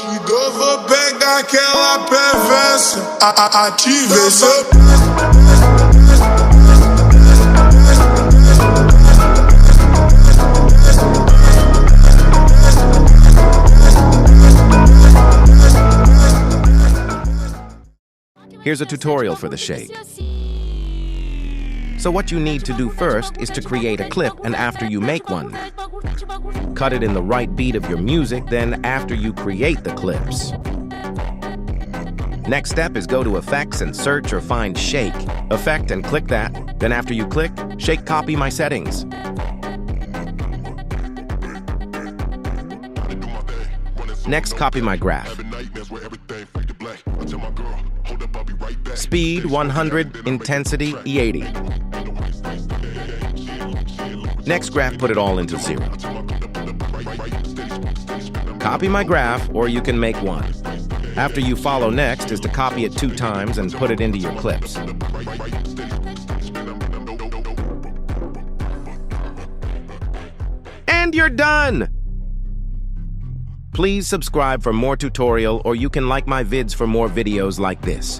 Dova pegar aquela perversa, ative seu Here's a tutorial for the shake. So what you need to do first is to create a clip, and after you make one, cut it in the right beat of your music, then after you create the clips. Next step is go to Effects and search or find Shake. Effect and click that. Then after you click, Shake copy my settings. Next, copy my graph. Speed 100, intensity E80. Next graph, put it all into 0. Copy my graph, or you can make one. After you follow next is to copy it 2 times and put it into your clips. And you're done! Please subscribe for more tutorial, or you can like my vids for more videos like this.